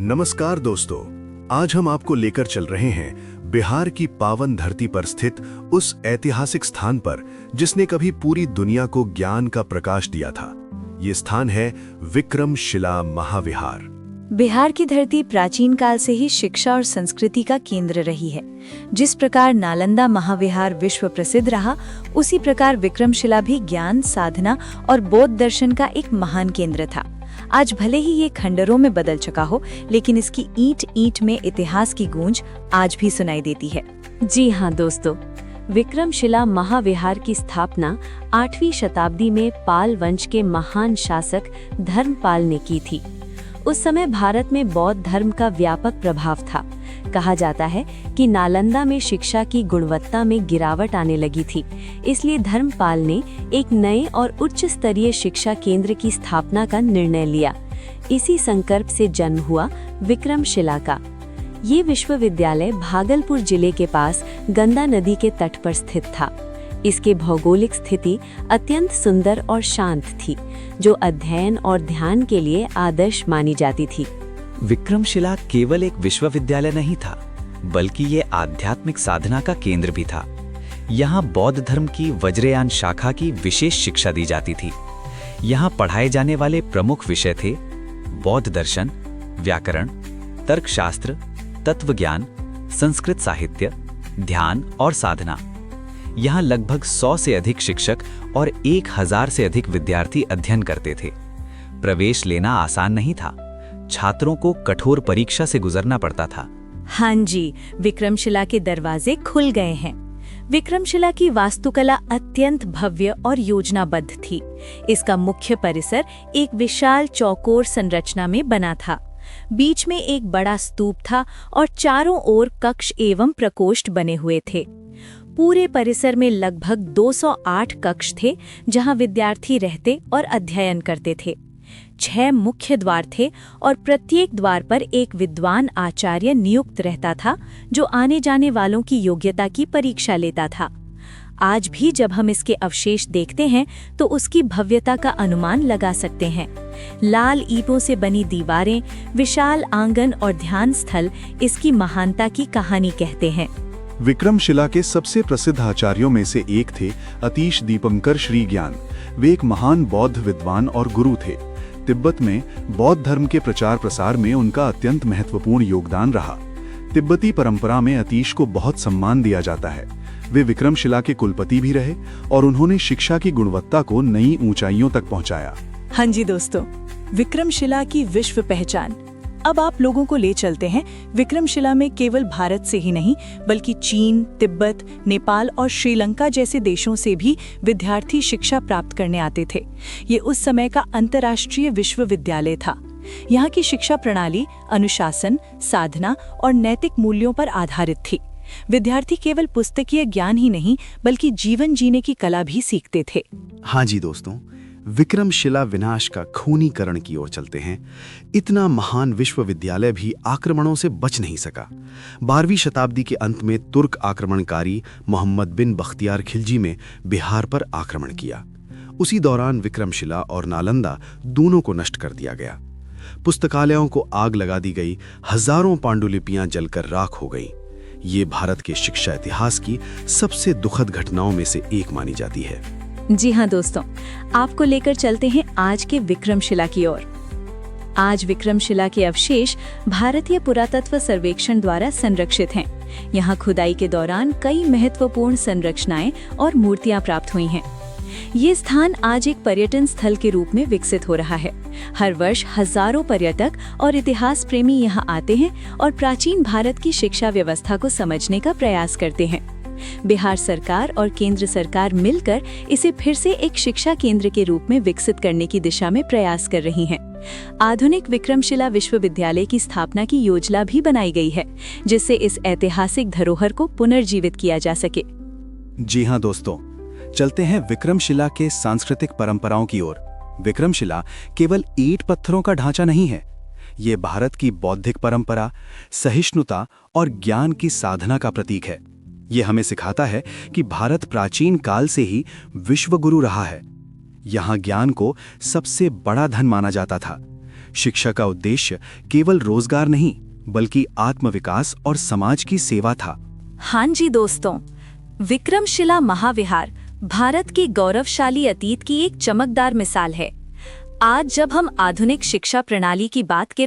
नमस्कार दोस्तों, आज हम आपको लेकर चल रहे हैं बिहार की पावन धरती पर स्थित उस ऐतिहासिक स्थान पर जिसने कभी पूरी दुनिया को ज्ञान का प्रकाश दिया था। ये स्थान है विक्रमशिला महाविहार। बिहार की धरती प्राचीन काल से ही शिक्षा और संस्कृति का केंद्र रही है। जिस प्रकार नालंदा महाविहार विश्व प्रसिद्ध रहा, उसी प्रकार विक्रमशिला भी ज्ञान, साधना और बौद्ध दर्शन का एक महान केंद्र था। आज भले ही ये खंडरों में बदल चुका हो, लेकिन इसकी ईंट ईंट में इतिहास की गूंज आज भी सुनाई देती है। जी हाँ दोस्तों, विक्रमशिला महाविहार की स्थापना 8वीं शताब्दी में पाल वंश के महान शासक धर्मपाल ने की थी। उस समय भारत में बौद्ध धर्म का व्यापक प्रभाव था। कहा जाता है कि नालंदा में शिक्षा की गुणवत्ता में गिरावट आने लगी थी, इसलिए धर्मपाल ने एक नए और उच्च स्तरीय शिक्षा केंद्र की स्थापना का निर्णय लिया। इसी संकल्प से जन्म हुआ विक्रमशिला का। ये विश्वविद्यालय भागलपुर जिले के पास गंगा नदी के तट पर स्थित था। इसकी भौगोलिक स्थिति अत्यंत सुंदर और शांत थी, जो अध्ययन और ध्यान के लिए आदर्श मानी जाती थी। विक्रमशिला केवल एक विश्वविद्यालय नहीं था, बल्कि ये आध्यात्मिक साधना का केंद्र भी था। यहाँ बौद्ध धर्म की वज्रयान शाखा की विशेष शिक्षा दी जाती थी। यहाँ पढ़ाए जाने वाले प्रमुख विषय थे बौद्ध दर्शन, व्याकरण, तर्कशास्त्र, तत्वज्ञान, संस्कृत साहित्य, ध्यान और साधना। यहाँ लगभग 100 से अधिक शिक्षक और 1000 से अधिक विद्यार्थी अध्ययन करते थे। प्रवेश लेना आसान नहीं था, छात्रों को कठोर परीक्षा से गुजरना पड़ता था। हाँ जी, विक्रमशिला के दरवाजे खुल गए हैं। विक्रमशिला की वास्तुकला अत्यंत भव्य और योजनाबद्ध थी। इसका मुख्य परिसर एक विशाल चौकोर संरचना में बना था। बीच में एक बड़ा स्तूप था और चारों ओर कक्ष एवं प्रकोष्ठ बने हुए थे। पूरे परिसर में लगभग 208 कक्ष थे, जहां विद्यार्थी रहते और अध्ययन करते थे। 6 मुख्य द्वार थे और प्रत्येक द्वार पर एक विद्वान आचार्य नियुक्त रहता था, जो आने जाने वालों की योग्यता की परीक्षा लेता था। आज भी जब हम इसके अवशेष देखते हैं तो उसकी भव्यता का अनुमान लगा सकते हैं। लाल ईंटों से बनी दीवारें, विशाल आंगन और ध्यान स्थल इसकी महानता की कहानी कहते हैं। विक्रमशिला के सबसे प्रसिद्ध आचार्यों में से एक थे अतीश दीपंकर श्री ज्ञान। वे एक महान बौद्ध विद्वान और गुरु थे। तिब्बत में बौद्ध धर्म के प्रचार प्रसार में उनका अत्यंत महत्वपूर्ण योगदान रहा। तिब्बती परंपरा में अतीश को बहुत सम्मान दिया जाता है। वे विक्रमशिला के कुलपति भी रहे और उन्होंने शिक्षा की गुणवत्ता को नई ऊंचाइयों तक पहुंचाया। हाँ जी दोस्तों, विक्रमशिला की विश्व पहचान। अब आप लोगों को ले चलते हैं विक्रमशिला में केवल भारत से ही नहीं, बल्कि चीन, तिब्बत, नेपाल और श्रीलंका जैसे देशों से भी विद्यार्थी शिक्षा प्राप्त करने आते थे। ये उस समय का अंतर्राष्ट्रीय विश्वविद्यालय था। यहाँ की शिक्षा प्रणाली अनुशासन, साधना और नैतिक मूल्यों पर आधारित थी। विद्यार्थी केवल पुस्तकीय ज्ञान ही नहीं, बल्कि जीवन जीने की कला भी सीखते थे। हाँ जी दोस्तों, विक्रमशिला विनाश का खूनीकरण की ओर चलते हैं। इतना महान विश्वविद्यालय भी आक्रमणों से बच नहीं सका। 12वीं शताब्दी के अंत में तुर्क आक्रमणकारी मोहम्मद बिन बख्तियार खिलजी में बिहार पर आक्रमण किया। उसी दौरान विक्रमशिला और नालंदा दोनों को नष्ट कर दिया गया। पुस्तकालयों को आग लगा दी गई, हजारों पांडुलिपियां जलकर राख हो गईं। ये भारत के शिक्षा इतिहास की सबसे दुखद घटनाओं में से एक मानी जाती है। जी हाँ दोस्तों, आपको लेकर चलते हैं आज के विक्रमशिला की ओर। आज विक्रमशिला के अवशेष भारतीय पुरातत्व सर्वेक्षण द्वारा संरक्षित हैं। यहाँ खुदाई के दौरान कई महत्वपूर्ण संरचनाएं और मूर्तियां प्राप्त हुई हैं। ये स्थान आज एक पर्यटन स्थल के रूप में विकसित हो रहा है। हर वर्ष हजारों पर्यटक और इतिहास प्रेमी यहाँ आते हैं और प्राचीन भारत की शिक्षा व्यवस्था को समझने का प्रयास करते हैं। बिहार सरकार और केंद्र सरकार मिलकर इसे फिर से एक शिक्षा केंद्र के रूप में विकसित करने की दिशा में प्रयास कर रही हैं। आधुनिक विक्रमशिला विश्वविद्यालय की स्थापना की योजना भी बनाई गई है, जिससे इस ऐतिहासिक धरोहर को पुनर्जीवित किया जा सके। जी हाँ दोस्तों, चलते हैं विक्रमशिला के सांस्कृतिक परंपराओं की ओर। विक्रमशिला केवल ईंट पत्थरों का ढांचा नहीं है, ये भारत की बौद्धिक परंपरा, सहिष्णुता और ज्ञान की साधना का प्रतीक है। ये हमें सिखाता है कि भारत प्राचीन काल से ही विश्व गुरु रहा है। यहाँ ज्ञान को सबसे बड़ा धन माना जाता था। शिक्षा का उद्देश्य केवल रोजगार नहीं बल्कि आत्मविकास और समाज की सेवा था। हाँ जी दोस्तों, विक्रमशिला महाविहार भारत की गौरवशाली अतीत की एक चमकदार मिसाल है। आज जब हम आधुनिक शिक्षा प्रणाली की बात करते